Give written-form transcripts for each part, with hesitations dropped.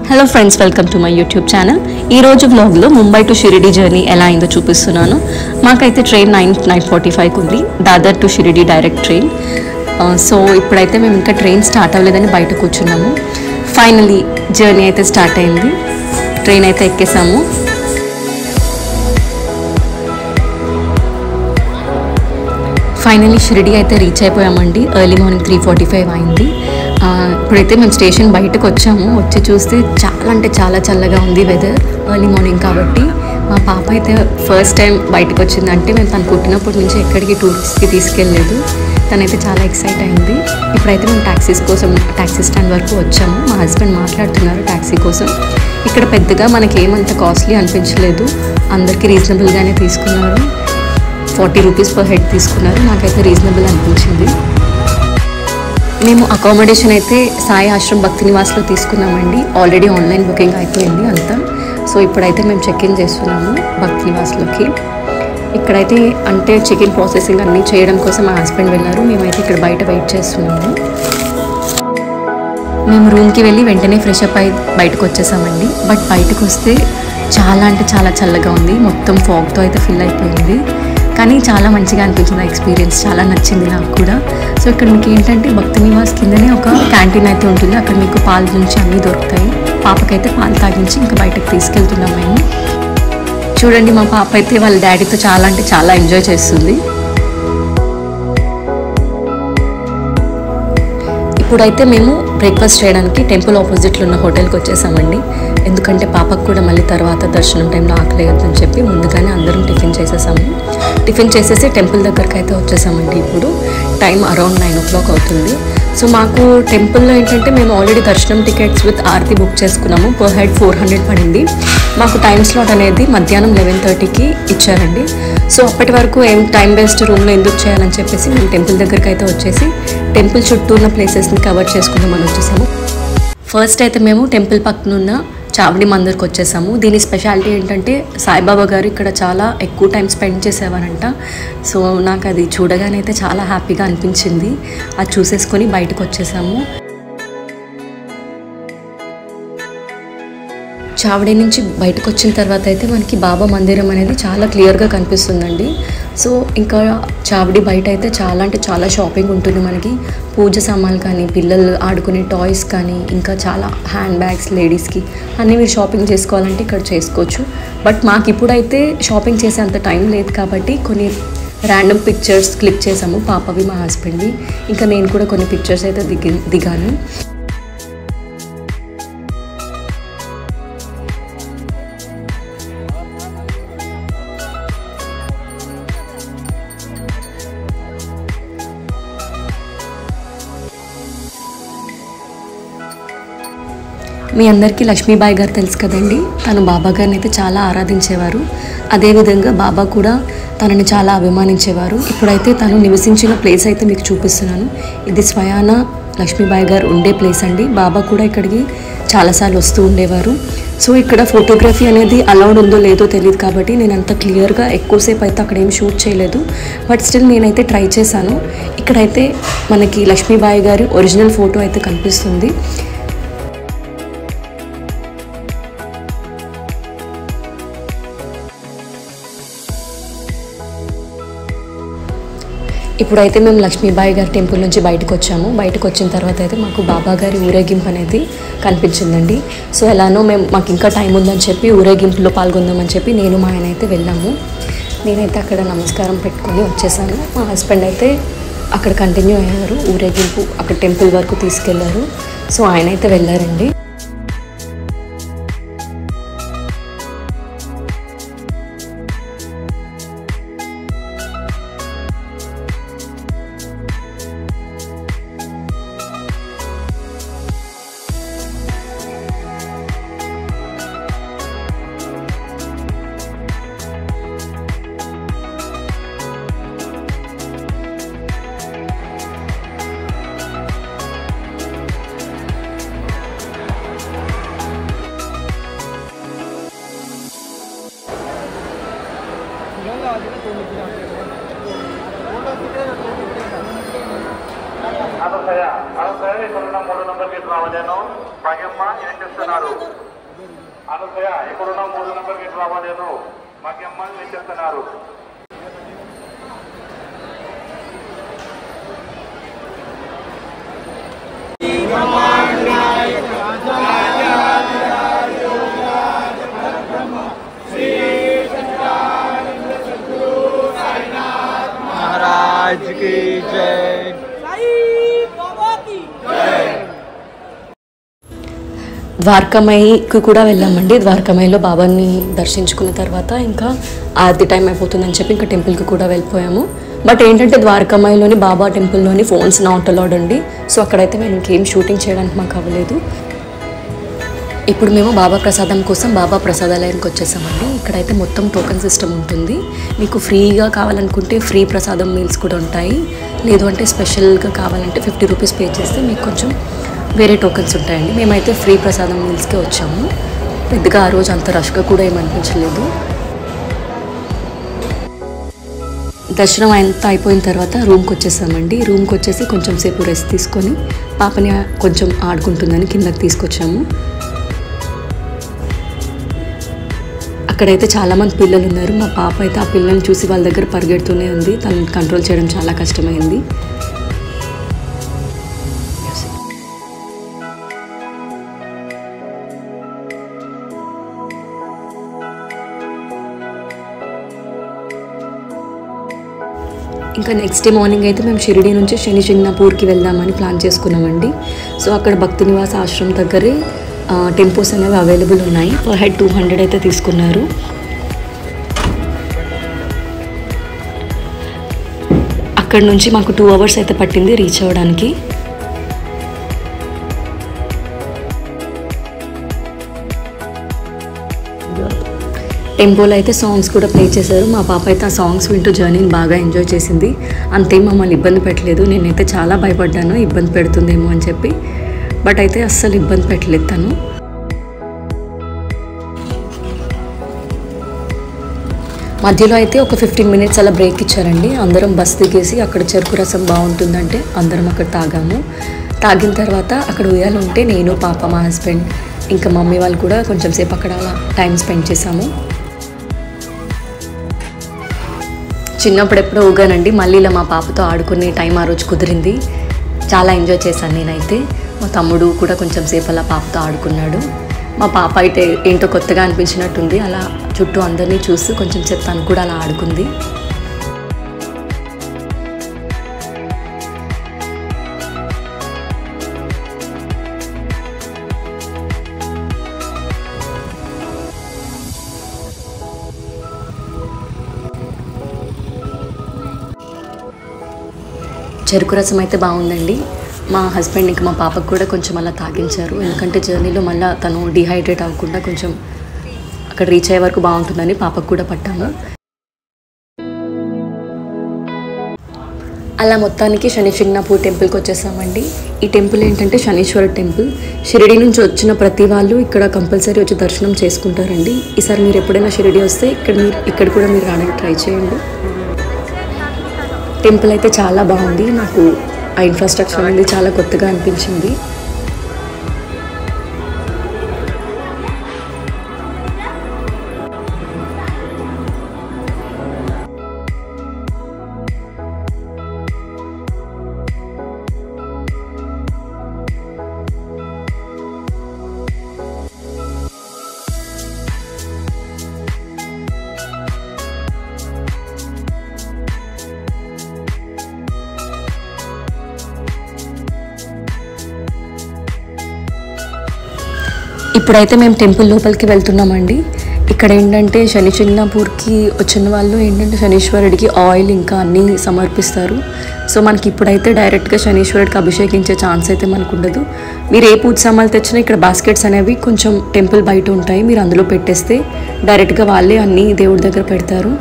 Hello friends, welcome to my YouTube channel. ఈరోజు వ్లాగ్లో Mumbai to Shirdi journey ఎలా అయిందో చూపిస్తున్నాను. మాకైతే ట్రైన్ 9:45కి ఉంది, Dadar to Shirdi direct train. So ఇప్పుడైతే మేము ఇంకా ట్రైన్ స్టార్ట్ అవ్వలేదని బయట కూర్చున్నాము. ఫైనలీ జర్నీ అయితే స్టార్ట్ అయింది, ట్రైన్ అయితే ఎక్కేసాము. ఫైనలీ షిరిడి అయితే రీచ్ అయిపోయామండి. ఎర్లీ మార్నింగ్ 3:45 అయింది. ఇప్పుడైతే మేము స్టేషన్ బయటకు వచ్చాము. వచ్చి చూస్తే చాలా అంటే చాలా చల్లగా ఉంది వెదర్, ఎర్లీ మార్నింగ్ కాబట్టి. మా పాప అయితే ఫస్ట్ టైం బయటకు వచ్చిందంటే మేము తను పుట్టినప్పటి నుంచి ఎక్కడికి టూరిస్ట్కి తీసుకెళ్ళలేదు. తనైతే చాలా ఎక్సైట్ అయింది. ఇప్పుడైతే మేము ట్యాక్సీ స్టాండ్ వరకు వచ్చాము. మా హస్బెండ్ మాట్లాడుతున్నారు ట్యాక్సీ కోసం. ఇక్కడ పెద్దగా మనకి ఏమంత కాస్ట్లీ అనిపించలేదు, అందరికీ రీజనబుల్గానే తీసుకున్నారు. 40 రూపీస్ పర్ హెడ్ తీసుకున్నారు. నాకైతే రీజనబుల్ అనిపించింది. మేము అకామిడేషన్ అయితే సాయి ఆశ్రమ్ భక్తి నివాస్లో తీసుకున్నామండి. ఆల్రెడీ ఆన్లైన్ బుకింగ్ అయిపోయింది అంతా. సో ఇప్పుడైతే మేము చెక్ఇన్ చేస్తున్నాము భక్తి నివాస్లోకి. ఇక్కడైతే అంటే చెక్ఇన్ ప్రాసెసింగ్ అన్నీ చేయడం కోసం మా హస్బెండ్ వెళ్ళారు. మేమైతే ఇక్కడ బయట వెయిట్ చేస్తున్నాము. మేము రూమ్కి వెళ్ళి వెంటనే ఫ్రెష్ అప్ అయి బయటకు వచ్చేసామండి. బట్ బయటకు వస్తే చాలా అంటే చాలా చల్లగా ఉంది. మొత్తం ఫాగ్తో అయితే ఫిల్ అయిపోయింది. కానీ చాలా మంచిగా అనిపించింది ఆ ఎక్స్పీరియన్స్, చాలా నచ్చింది నాకు కూడా. సో ఇక్కడ మీకు ఏంటంటే భక్తి నివాస్ కిందనే ఒక క్యాంటీన్ అయితే ఉంటుంది. అక్కడ మీకు పాలు నుంచి అన్నీ దొరుకుతాయి. పాపకైతే పాలు తాగించి ఇంకా బయటకు తీసుకెళ్తున్నాం మేము. చూడండి, మా పాప అయితే వాళ్ళ డాడీతో చాలా అంటే చాలా ఎంజాయ్ చేస్తుంది. ఇప్పుడైతే మేము బ్రేక్ఫాస్ట్ చేయడానికి టెంపుల్ ఆపోజిట్లో ఉన్న హోటల్కి వచ్చేసామండి. ఎందుకంటే పాపకు కూడా మళ్ళీ తర్వాత దర్శనం టైంలో ఆకలేయొద్దని చెప్పి ముందుగానే అందరం టిఫిన్ చేసేసాము. టిఫిన్ చేసేసి టెంపుల్ దగ్గరికి అయితే వచ్చేసామండి. ఇప్పుడు టైం అరౌండ్ 9 o'clock అవుతుంది. సో మాకు టెంపుల్లో ఏంటంటే మేము ఆల్రెడీ దర్శనం టికెట్స్ విత్ ఆర్తి బుక్ చేసుకున్నాము. పర్ హెడ్ 400 పడింది. మాకు టైం స్లాట్ అనేది మధ్యాహ్నం 11:30కి ఇచ్చారండి. సో అప్పటి వరకు ఏం టైం వేస్ట్ రూమ్లో ఎందుకు చేయాలని చెప్పేసి మేము టెంపుల్ దగ్గరికి అయితే వచ్చేసి టెంపుల్ చుట్టూ ఉన్న ప్లేసెస్ని కవర్ చేసుకుందామని వచ్చేసాము. ఫస్ట్ అయితే మేము టెంపుల్ పక్కన ఉన్న చావడి మందిర్కి వచ్చేసాము. దీని స్పెషాలిటీ ఏంటంటే సాయిబాబా గారు ఇక్కడ చాలా ఎక్కువ టైం స్పెండ్ చేసేవారంట. సో నాకు అది చూడగానే అయితే చాలా హ్యాపీగా అనిపించింది. అది చూసేసుకొని బయటకు వచ్చేసాము. చావడి నుంచి బయటకు వచ్చిన తర్వాత అయితే మనకి బాబా మందిరం అనేది చాలా క్లియర్గా కనిపిస్తుందండి. సో ఇంకా చావడి బయట అయితే చాలా అంటే చాలా షాపింగ్ ఉంటుంది. మనకి పూజ సామాన్లు కానీ, పిల్లలు ఆడుకునే టాయ్స్ కానీ, ఇంకా చాలా హ్యాండ్ బ్యాగ్స్ లేడీస్కి అన్నీ మీరు షాపింగ్ చేసుకోవాలంటే ఇక్కడ చేసుకోవచ్చు. బట్ మాకు ఇప్పుడైతే షాపింగ్ చేసే అంత టైం లేదు కాబట్టి కొన్ని ర్యాండమ్ పిక్చర్స్ క్లిక్ చేసాము, పాపవి మా హస్బెండ్వి. ఇంకా నేను కూడా కొన్ని పిక్చర్స్ అయితే దిగాను. మీ అందరికీ లక్ష్మీబాయి గారు తెలుసు కదండి. తను బాబా గారిని అయితే చాలా ఆరాధించేవారు. అదేవిధంగా బాబా కూడా తనని చాలా అభిమానించేవారు. ఇప్పుడైతే తను నివసించిన ప్లేస్ అయితే మీకు చూపిస్తున్నాను. ఇది స్వయాన లక్ష్మీబాయి గారు ఉండే ప్లేస్ అండి. బాబా కూడా ఇక్కడికి చాలాసార్లు వస్తూ ఉండేవారు. సో ఇక్కడ ఫోటోగ్రఫీ అనేది అలౌడ్ ఉందో లేదో తెలియదు కాబట్టి నేను అంత క్లియర్గా ఎక్కువసేపు అయితే అక్కడ ఏం షూట్ చేయలేదు. బట్ స్టిల్ నేనైతే ట్రై చేశాను. ఇక్కడైతే మనకి లక్ష్మీబాయి గారి ఒరిజినల్ ఫోటో అయితే కనిపిస్తుంది. ఇప్పుడైతే మేము లక్ష్మీబాయి గారి టెంపుల్ నుంచి బయటకు వచ్చాము. బయటకు వచ్చిన తర్వాత అయితే మాకు బాబా గారి ఊరేగింపు అనేది కనిపించిందండి. సో ఎలానో మాకు ఇంకా టైం ఉందని చెప్పి ఊరేగింపులో పాల్గొందామని చెప్పి నేను మా ఆయన అయితే వెళ్ళాము. నేనైతే అక్కడ నమస్కారం పెట్టుకొని వచ్చేసాను. మా హస్బెండ్ అయితే అక్కడ కంటిన్యూ అయ్యారు. ఊరేగింపు అక్కడ టెంపుల్ వరకు తీసుకెళ్లారు. సో ఆయన అయితే వెళ్ళారండి. అనసయ ఇక్కడున్న 3 నంబర్ గేట్ రావాలేను. భాగ్యమ్మ ఏం చేస్తున్నారు? అనసయ ఇక్కడున్న 3 నంబర్ గేట్ రావాలేను. భాగ్యమ్మ ఏం చేస్తున్నారు? महाराज की जय। ద్వారకామయికి కూడా వెళ్ళామండి. ద్వారకామయిలో బాబాని దర్శించుకున్న తర్వాత ఇంకా ఆరతి టైం అయిపోతుందని చెప్పి ఇంకా టెంపుల్కి కూడా వెళ్ళిపోయాము. బట్ ఏంటంటే ద్వారకామయిలోని బాబా టెంపుల్లోని ఫోన్స్ నాట్ అలౌడ్ అండి. సో అక్కడైతే మేము ఇంకేం షూటింగ్ చేయడానికి మాకు అవ్వలేదు. ఇప్పుడు మేము బాబా ప్రసాదం కోసం బాబా ప్రసాదాలయానికి వచ్చేసామండి. ఇక్కడైతే మొత్తం టోకెన్ సిస్టమ్ ఉంటుంది. మీకు ఫ్రీగా కావాలనుకుంటే ఫ్రీ ప్రసాదం మీల్స్ కూడా ఉంటాయి. లేదు అంటే స్పెషల్గా కావాలంటే 50 రూపీస్ పే చేస్తే మీకు కొంచెం వేరే టోకెన్స్ ఉంటాయండి. మేమైతే ఫ్రీ ప్రసాదం మీల్స్కే వచ్చాము. పెద్దగా ఆ రోజు అంత రష్గా కూడా ఏమనిపించలేదు. దర్శనం అంతా అయిపోయిన తర్వాత రూమ్కి వచ్చేసామండి. రూమ్కి వచ్చేసి కొంచెం సేపు రెస్ట్ తీసుకొని పాపని కొంచెం ఆడుకుంటుందని కిందకి తీసుకొచ్చాము. అక్కడైతే చాలామంది పిల్లలు ఉన్నారు. మా పాప అయితే ఆ పిల్లల్ని చూసి వాళ్ళ దగ్గర పరిగెడుతూనే ఉంది. తనని కంట్రోల్ చేయడం చాలా కష్టమైంది. ఇంకా నెక్స్ట్ డే మార్నింగ్ అయితే మేము షిరిడి నుంచి శని చింగ్నాపూర్కి వెళ్దామని ప్లాన్ చేసుకున్నామండి. సో అక్కడ భక్తి నివాస ఆశ్రమం దగ్గరే టెంపోస్ అనేవి అవైలబుల్ ఉన్నాయి. పర్ హెడ్ 200 అయితే తీసుకున్నారు. అక్కడ నుంచి మాకు 2 అవర్స్ అయితే పట్టింది రీచ్ అవ్వడానికి. టెంపోలో అయితే సాంగ్స్ కూడా ప్లే చేశారు. మా పాప అయితే ఆ సాంగ్స్ వింటూ జర్నీని బాగా ఎంజాయ్ చేసింది. అంతేం మమ్మల్ని ఇబ్బంది పెట్టలేదు. నేనైతే చాలా భయపడ్డాను ఇబ్బంది పెడుతుందేమో అని చెప్పి. బట్ అయితే అస్సలు ఇబ్బంది పెట్టలేదు తను. మధ్యలో అయితే ఒక 15 మినిట్స్ అలా బ్రేక్ ఇచ్చారండి. అందరం బస్ దిగేసి అక్కడ చెరుకు రసం బాగుంటుందంటే అందరం అక్కడ తాగాము. తాగిన తర్వాత అక్కడ ఉయ్యాలు ఉంటే నేను, పాప, మా హస్బెండ్ ఇంకా మమ్మీ వాళ్ళు కూడా కొంచెం సేపు అక్కడ అలా టైం స్పెండ్ చేసాము. చిన్నప్పుడు ఎప్పుడో ఊగానండి. మళ్ళీ ఇలా మా పాపతో ఆడుకునే టైం ఆ రోజు కుదిరింది. చాలా ఎంజాయ్ చేశాను నేనైతే. మా తమ్ముడు కూడా కొంచెం సేపు అలా పాపతో ఆడుకున్నాడు. మా పాప అయితే ఏంటో కొత్తగా అనిపించినట్టుంది. అలా చుట్టూ అందరినీ చూస్తూ కొంచెం సేపు తను కూడా అలా ఆడుకుంది. చెరుకు రసం అయితే బాగుందండి. మా హస్బెండ్ ఇంకా మా పాపకు కూడా కొంచెం అలా తాగించారు. ఎందుకంటే జర్నీలో మళ్ళీ తను డిహైడ్రేట్ అవ్వకుండా కొంచెం అక్కడ రీచ్ అయ్యే వరకు బాగుంటుందని పాపకు కూడా పట్టాము. అలా మొత్తానికి శని చింగ్నాపూర్ టెంపుల్కి వచ్చేసామండి. ఈ టెంపుల్ ఏంటంటే శనీశ్వర టెంపుల్. షిరిడి నుంచి వచ్చిన ప్రతి వాళ్ళు ఇక్కడ కంపల్సరీ వచ్చి దర్శనం చేసుకుంటారండి. ఈసారి మీరు ఎప్పుడైనా షిరిడి వస్తే ఇక్కడ కూడా మీరు రావడానికి ట్రై చేయండి. టెంపుల్ అయితే చాలా బాగుంది. నాకు ఆ ఇన్ఫ్రాస్ట్రక్చర్ అనేది చాలా కొత్తగా అనిపించింది. ఇప్పుడైతే మేము టెంపుల్ లోపలికి వెళ్తున్నామండి. ఇక్కడ ఏంటంటే శని చింగ్నాపూర్కి వచ్చిన వాళ్ళు ఏంటంటే శనీశ్వరుడికి ఆయిల్ ఇంకా అన్నీ సమర్పిస్తారు. సో మనకి ఇప్పుడైతే డైరెక్ట్గా శనీశ్వరుడికి అభిషేకించే ఛాన్స్ అయితే మనకు ఉండదు. మీరు ఏ పూజ సామాన్లు తెచ్చినా ఇక్కడ బాస్కెట్స్ అనేవి కొంచెం టెంపుల్ బయట ఉంటాయి. మీరు అందులో పెట్టేస్తే డైరెక్ట్గా వాళ్ళే అన్నీ దేవుడి దగ్గర పెడతారు.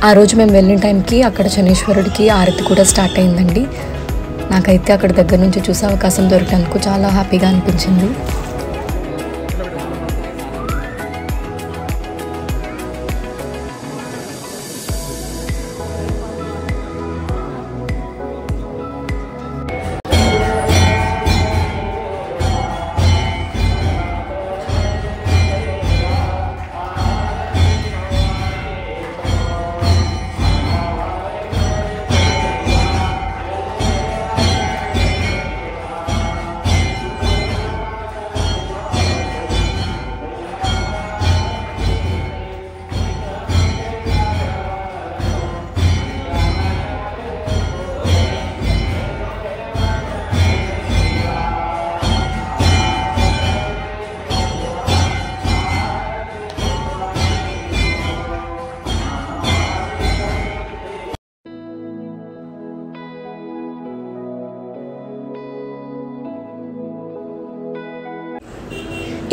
ఆ రోజు మేము వెళ్ళిన టైంకి అక్కడ శనీశ్వరుడికి ఆరతి కూడా స్టార్ట్ అయిందండి. నాకైతే అక్కడ దగ్గర నుంచి చూసే అవకాశం దొరికినందుకు చాలా హ్యాపీగా అనిపించింది.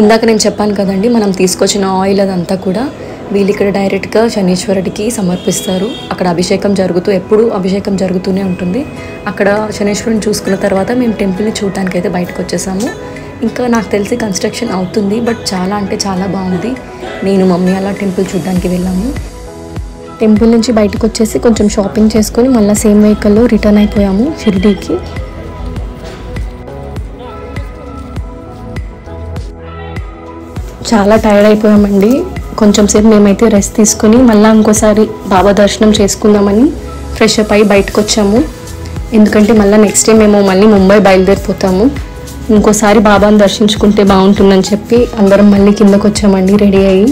ఇందాక నేను చెప్పాను కదండి, మనం తీసుకొచ్చిన ఆయిల్ అదంతా కూడా వీళ్ళు ఇక్కడ డైరెక్ట్గా శనీశ్వరుడికి సమర్పిస్తారు. అక్కడ అభిషేకం ఎప్పుడు అభిషేకం జరుగుతూనే ఉంటుంది. అక్కడ శనీశ్వరుని చూసుకున్న తర్వాత మేము టెంపుల్ని చూడటానికి అయితే బయటకు వచ్చేసాము. ఇంకా నాకు తెలిసి కన్స్ట్రక్షన్ అవుతుంది, బట్ చాలా అంటే చాలా బాగుంది. నేను మమ్మీ అలా టెంపుల్ చూడడానికి వెళ్ళాము. టెంపుల్ నుంచి బయటకు వచ్చేసి కొంచెం షాపింగ్ చేసుకొని మళ్ళీ సేమ్ వెహికల్లో రిటర్న్ అయిపోయాము షిరిడీకి. చాలా టైర్డ్ అయిపోయామండి. కొంచెం సేపు మేమైతే రెస్ట్ తీసుకొని మళ్ళీ ఇంకోసారి బాబా దర్శనం చేసుకుందామని ఫ్రెష్ అప్ అయ్యి బయటకు వచ్చాము. ఎందుకంటే మళ్ళీ నెక్స్ట్ డే మేము మళ్ళీ ముంబై బయలుదేరిపోతాము. ఇంకోసారి బాబాను దర్శించుకుంటే బాగుంటుందని చెప్పి అందరం మళ్ళీ కిందకు వచ్చామండి రెడీ అయ్యి.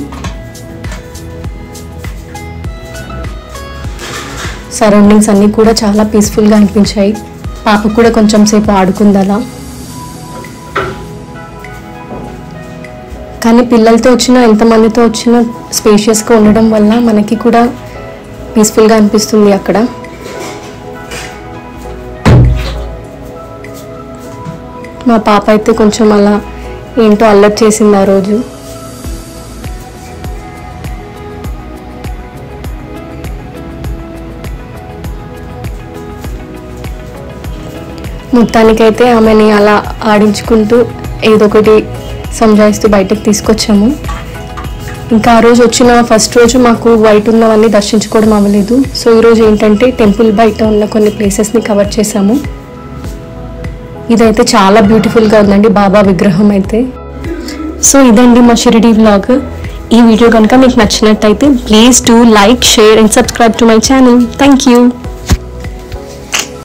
సరౌండింగ్స్ అన్నీ కూడా చాలా పీస్ఫుల్గా అనిపించాయి. పాప కూడా కొంచెం సేపు ఆడుకుందలా. కానీ పిల్లలతో వచ్చినా ఎంతమందితో వచ్చినా స్పేషియస్గా ఉండడం వల్ల మనకి కూడా పీస్ఫుల్గా అనిపిస్తుంది అక్కడ. మా పాప అయితే కొంచెం అలా ఏంటో అల్లరి చేసింది ఆ రోజు. మొత్తానికైతే ఆమెని అలా ఆడించుకుంటూ ఏదో ఒకటి సంజాయిస్తూ బయటకు తీసుకొచ్చాము. ఇంకా ఆ రోజు వచ్చిన ఫస్ట్ రోజు మాకు బయట ఉన్నవన్నీ దర్శించుకోవడం అవ్వలేదు. సో ఈరోజు ఏంటంటే టెంపుల్ బయట ఉన్న కొన్ని ప్లేసెస్ని కవర్ చేసాము. ఇదైతే చాలా బ్యూటిఫుల్గా ఉందండి బాబా విగ్రహం అయితే. సో ఇదండి మా షిరిడీ వ్లాగ్. ఈ వీడియో కనుక మీకు నచ్చినట్టయితే please do like, share and subscribe to my channel. Thank you.